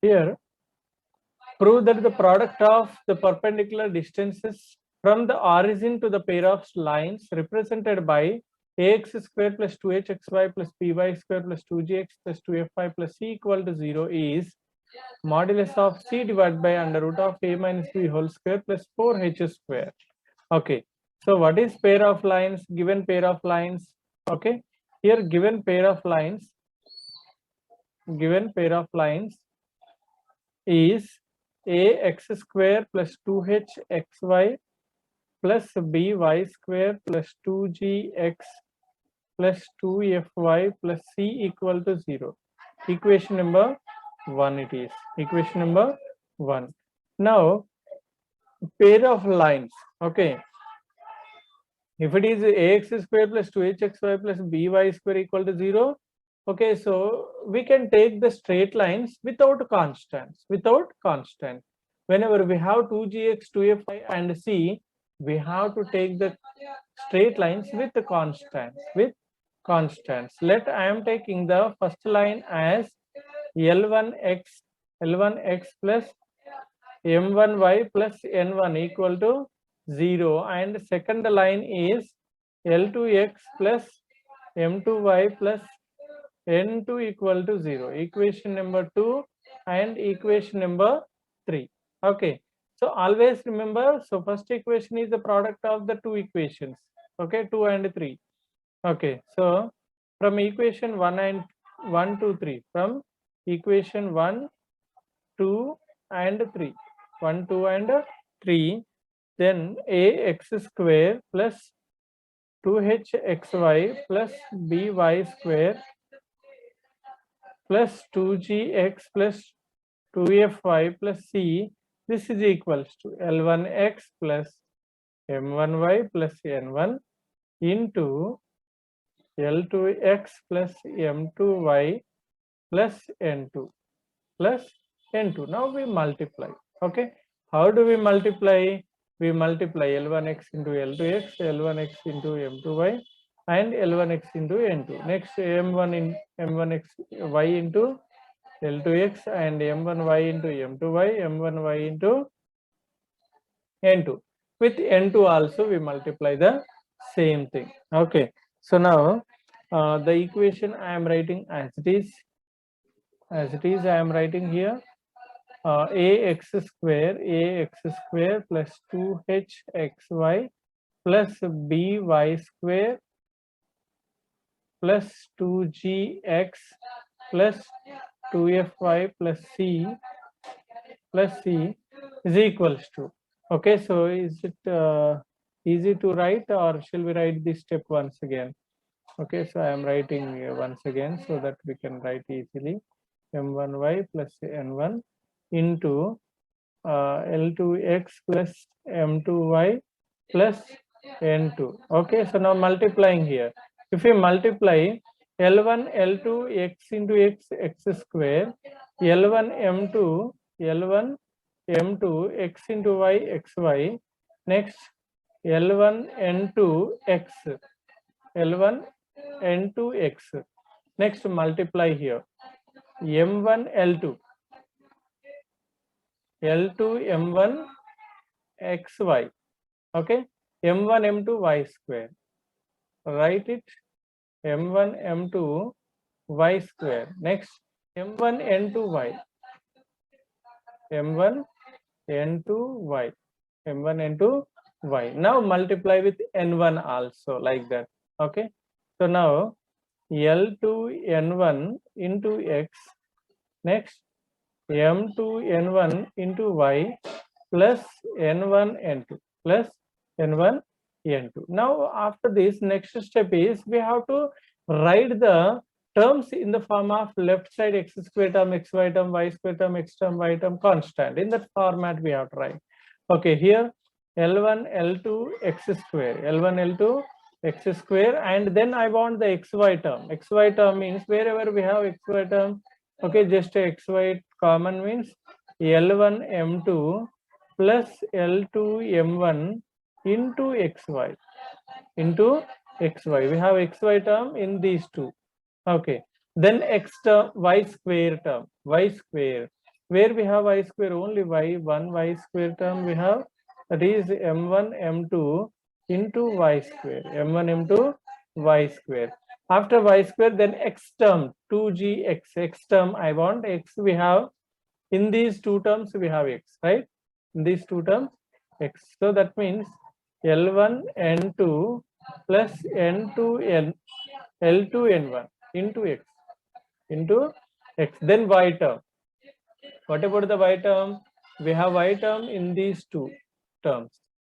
Here, prove that the product of the perpendicular distances from the origin to the pair of lines represented by ax square plus 2hxy plus by square plus 2gx plus 2fy plus c equal to 0 is modulus of c divided by under root of a minus b whole square plus 4h square. Okay, so what is pair of lines? Given pair of lines. Okay, here given pair of lines is ax square plus 2hxy plus by square plus 2gx plus 2fy plus c equal to 0. Equation number 1 it is. Equation number 1. Now, pair of lines. Okay. If it is ax square plus 2hxy plus by square equal to 0, okay, so we can take the straight lines without constants. Whenever we have 2gx, 2fy and c, we have to take the straight lines with the constants. Let I am taking the first line as L1x plus m1y plus n1 equal to 0, and second line is L2x plus m2y plus n2 equal to 0. Equation number 2 and equation number 3. Okay, so always remember, so first equation is the product of the two equations. Okay, 2 and 3. Okay, so from equation 1 to 3, from equation 1, 2 and 3, 1, 2 and 3, then ax square plus 2hxy plus by square plus 2gx plus 2fy plus c, this is equals to L1x plus m1y plus n1 into L2x plus m2y plus n2 plus n2. Now we multiply. Okay, how do we multiply? We multiply L1x into L2x, L1x into m2y and L1x into n2. Next m1x y into L2x and m1y into m2y, m1y into n2. With n2 also we multiply the same thing. Okay, so now the equation I am writing as it is. I am writing here ax square plus 2hxy plus by square plus 2gx plus 2fy plus c is equals to. Okay, so is it easy to write, or shall we write this step once again? Okay, so I am writing once again so that we can write easily. M1y plus n1 into L2x plus m2y plus n2. Okay, so now multiplying here. If we multiply L1 L2 x into x square, L1 m2 x into y xy, next L1 n2 x, L1 n2 x, next multiply here m1 L2 m1 xy. Okay, m1 m2 y square, write it m1 m2 y square, next m1 n2 y, m1 n2 y, m1 n2 y. Now multiply with n1 also, like that. Okay, so now L2 n1 into x, next m2 n1 into y plus n1 n2 plus n1 n2. Now after this, next step is we have to write the terms in the form of left side x square term, xy term, y square term, x term, y term constant. In that format we have to write. Okay, here L1 L2 x square, L1 L2 x square, and then I want the xy term. Xy term means wherever we have xy term, okay, just xy common means L1 m2 plus L2 m1 into xy, we have xy term in these two. Okay, then x term, y square term, y square Where we have y square, only one y square term we have, that is m1 m2 into y square, m1 m2 y square. After y square, then x term 2g x term, I want x, we have in these two terms we have x, right? In these two terms x, so that means L1 N2 plus N2 N L2 N1 into x, then y term. What about the y term? We have y term in these two terms.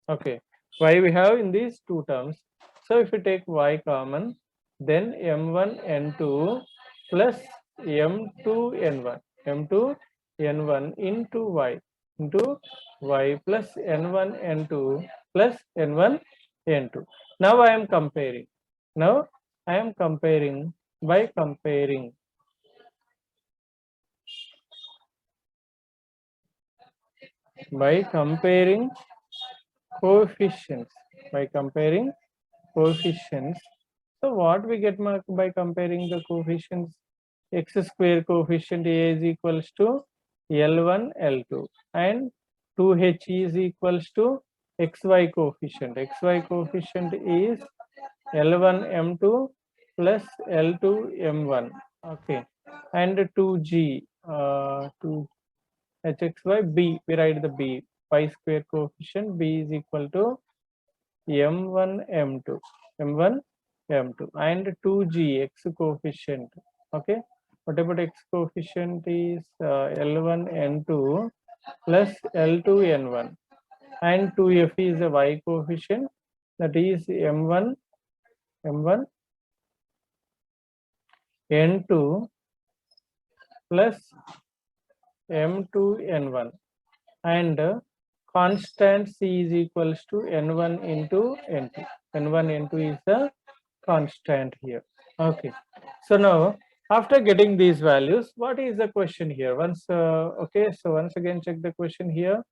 Okay, y we have in these two terms. So if you take y common, then m1 n2 plus m2 n1, m2 n1 into y plus n1 n2 plus n1 n2. Now I am comparing. Now I am comparing by comparing coefficients. So what we get by comparing the coefficients? X square coefficient A is equals to L1 L2 and 2H is equals to XY coefficient. XY coefficient is L1 M2 plus L2 M1. Okay, and 2G 2 HXY B, we write the B, y square coefficient B is equal to M1 M2 and 2G X coefficient. Okay, what about X coefficient is L1 N2 plus L2 N1 and 2F is a Y coefficient, that is M1 N2 plus M2 N1 and constant C is equals to N1 into N2. N1 N2 is the constant here. Okay, so now after getting these values, what is the question here? Once okay, so once again check the question here.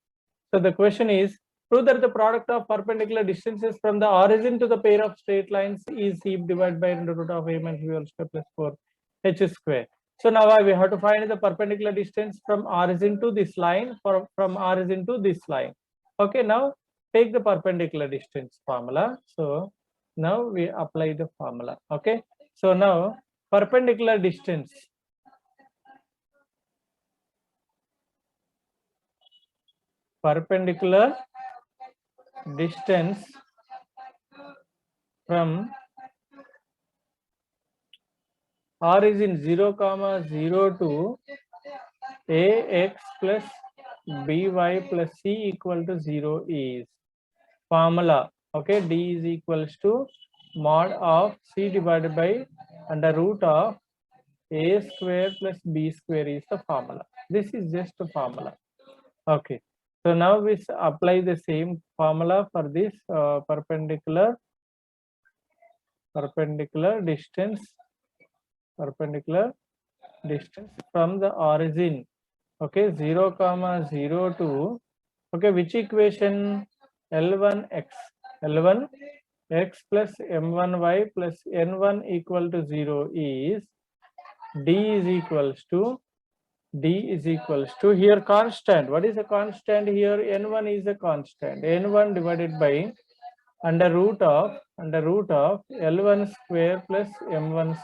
So the question is, prove that the product of perpendicular distances from the origin to the pair of straight lines is heap divided by under root of a minus b whole square plus 4h square. So now we have to find the perpendicular distance from origin to this line, from origin to this line. Okay, now take the perpendicular distance formula. So now we apply the formula. Okay, so now perpendicular distance from origin 0, 0 to ax plus by plus c equal to 0 is formula. Okay, d is equals to mod of c divided by under root of a square plus b square is the formula. This is just a formula. Okay, so now we apply the same formula for this perpendicular distance from the origin. Okay, 0, 0 to, okay, which equation? L1x plus m1y plus n1 equal to 0 is d is equals to here constant. What is a constant here? N1 is a constant. N1 divided by under root of L1 square plus M1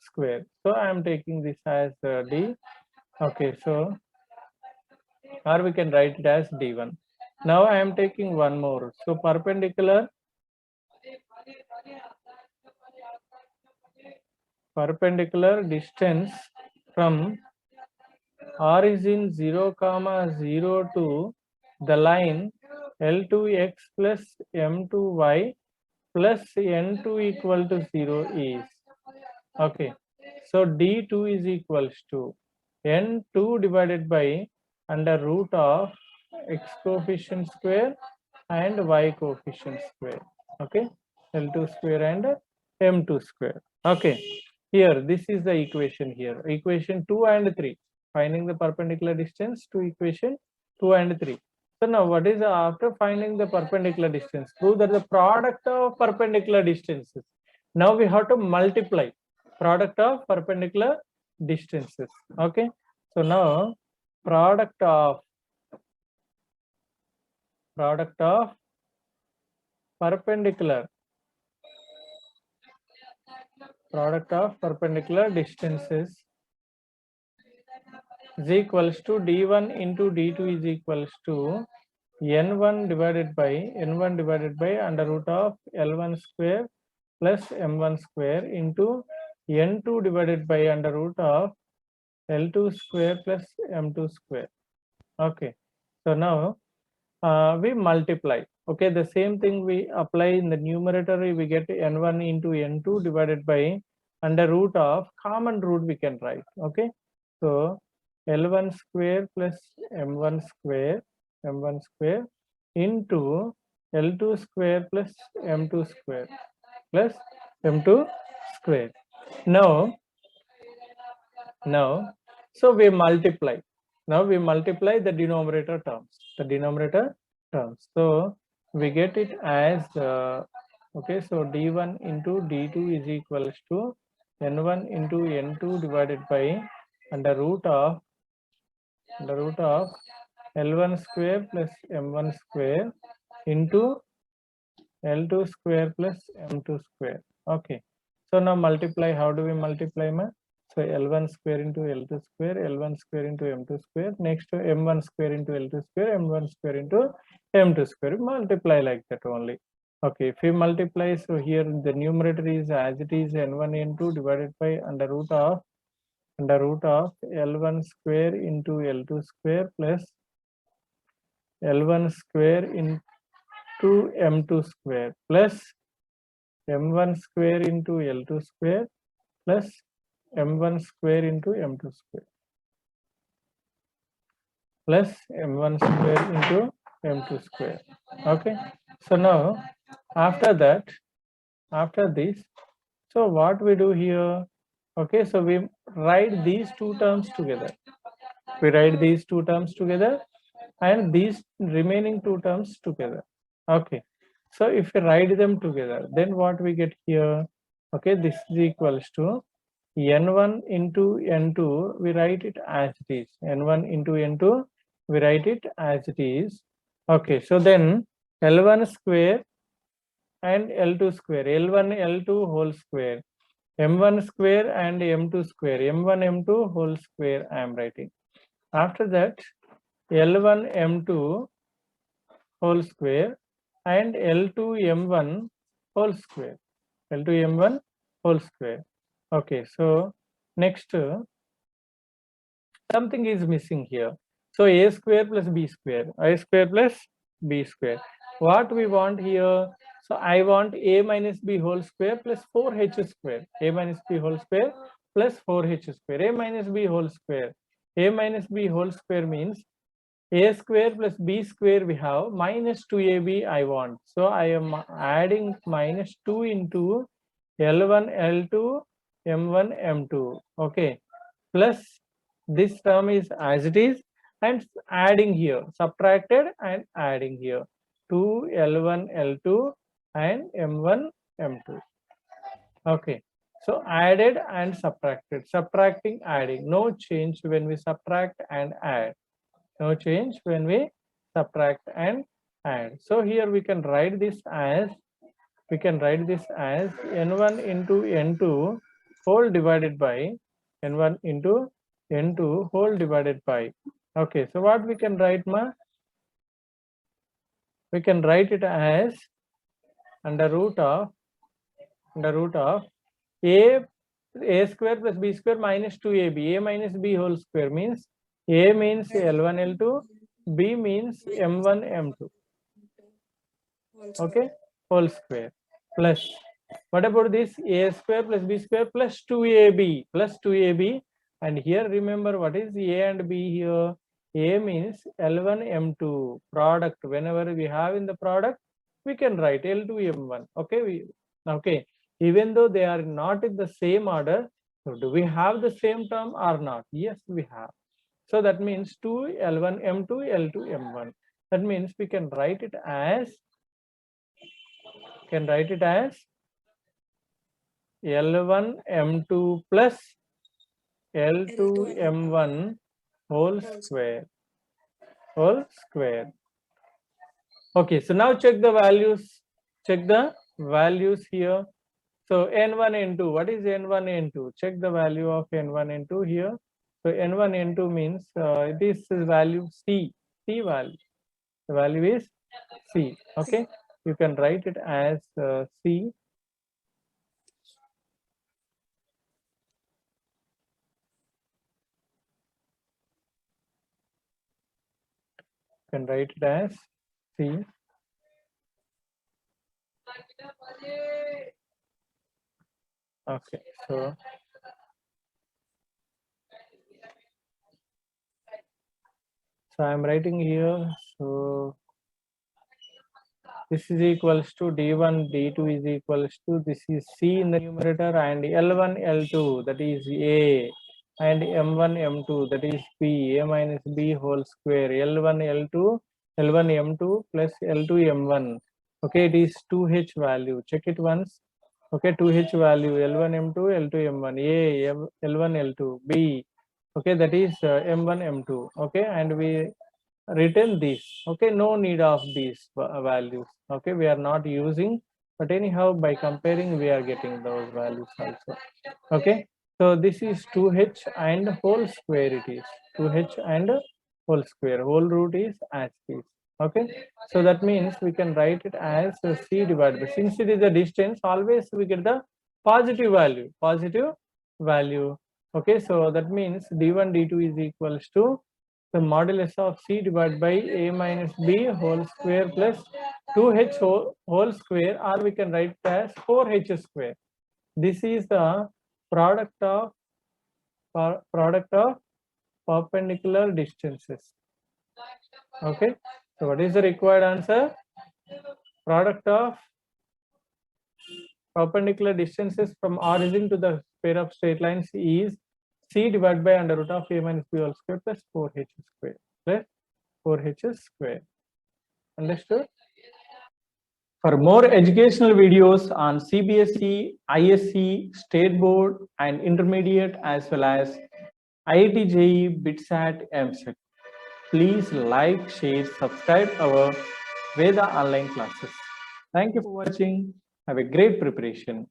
square. So I am taking this as D. Okay, so or we can write it as D1. Now I am taking one more. So perpendicular distance from origin 0, 0 to the line L2x plus M2y plus N2 equal to 0 is, okay, so D2 is equals to N2 divided by under root of x coefficient square and y coefficient square. Okay, L2 square and M2 square. Okay, here this is the equation here, equation 2 and 3, finding the perpendicular distance to equation 2 and 3. So now what is after finding the perpendicular distance? Prove that the product of perpendicular distances. Now we have to multiply product of perpendicular distances. Okay, So now product of perpendicular distances is equals to d1 into d2 is equals to n1 divided by under root of l1 square plus m1 square into n2 divided by under root of l2 square plus m2 square. Okay, so now we multiply. Okay, the same thing we apply in the numerator. We get n1 into n2 divided by under root of common root we can write. Okay, so l1 square plus m1 square into l2 square plus m2 square plus m2 square. Now so we multiply. Now we multiply the denominator terms. So we get it as okay, so d1 into d2 is equals to n1 into n2 divided by under root of l1 square plus m1 square into l2 square plus m2 square. Okay, so now multiply. How do we multiply, ma? So l1 square into l2 square, l1 square into m2 square, next m1 square into l2 square, m1 square into m2 square. Multiply like that only. Okay, if we multiply, so here the numerator is as it is n1 n2 divided by under root of l1 square into l2 square plus l1 square into m2 square plus m1 square into l2 square plus m1 square into m2 square plus m1 square into m2 square. Okay, so now after this, so what we do here? Okay, so we write these two terms together. And these remaining two terms together. Okay, so if we write them together, then what we get here? Okay, this is equals to n1 into n2, we write it as it is. n1 into n2, we write it as it is. Okay, so then l1 square and l2 square, l1 l2 whole square, m1 square and m2 square, m1 m2 whole square I am writing. After that l1 m2 whole square and l2 m1 whole square, l2 m1 whole square. Okay, so next something is missing here. So a square plus b square, what we want here? So I want a minus b whole square plus 4h square, a minus b whole square plus 4h square, a minus b whole square, means a square plus b square we have minus 2ab I want. So I am adding minus 2 into l1 l2 m1 m2. Okay, plus this term is as it is and adding here, subtracted and adding here 2 l1 l2 and m1 m2. Okay, so added and subtracted, subtracting, adding, no change when we subtract and add, no change when we subtract and add. So here we can write this as n1 into n2 whole divided by n1 into n2 whole divided by. Okay, so what we can write, ma? We can write it as under root of a square plus b square minus 2ab, a minus b whole square means a means l1 l2, b means m1 m2. Okay, whole square plus what about this? A square plus b square plus 2ab and here remember what is a and b here? A means l1 m2 product. Whenever we have in the product, we can write l2 m1. Okay, even though they are not in the same order, so do we have the same term or not? Yes, we have. So that means 2 l1 m2 l2 m1. That means we can write it as l1 m2 plus l2 m1 whole square. Whole square. Okay, so now check the values. Check the values here. So n1, n2. What is n1, n2? Check the value of n1, n2 here. So n1, n2 means this is value c. C value. The value is c. Okay, you can write it as c. You can write it as c. Okay, so I'm writing here. So this is equals to d1, d2 is equals to, this is c in the numerator, and L1, L2, that is a, and m1, m2, that is b, a minus b whole square, L1, L2, L1, m2 plus L2, m1. Okay, it is 2h value. Check it once. Okay, 2h value, L1, m2, L2, m1, a, L1, L2, b. Okay, that is m1, m2. Okay, and we return this. Okay, no need of these values. Okay, we are not using, but anyhow by comparing we are getting those values also. Okay, so this is 2h and whole square. It is 2h and whole square. Whole root is as is. Okay, so that means we can write it as c divided by, since it is a distance, always we get the positive value. Positive value. Okay, so that means d1, d2 is equals to the modulus of c divided by a minus b whole square plus 2h whole square, or we can write it as 4h square. This is the product of perpendicular distances. Okay, so what is the required answer? Product of perpendicular distances from origin to the pair of straight lines is c divided by under root of a minus b whole square plus 4h square plus 4h square. Understood? For more educational videos on CBSE, ISC, State Board and Intermediate, as well as IIT-JEE, BITSAT, EAMCET, please like, share, subscribe our VEDHA online classes. Thank you for watching. Have a great preparation.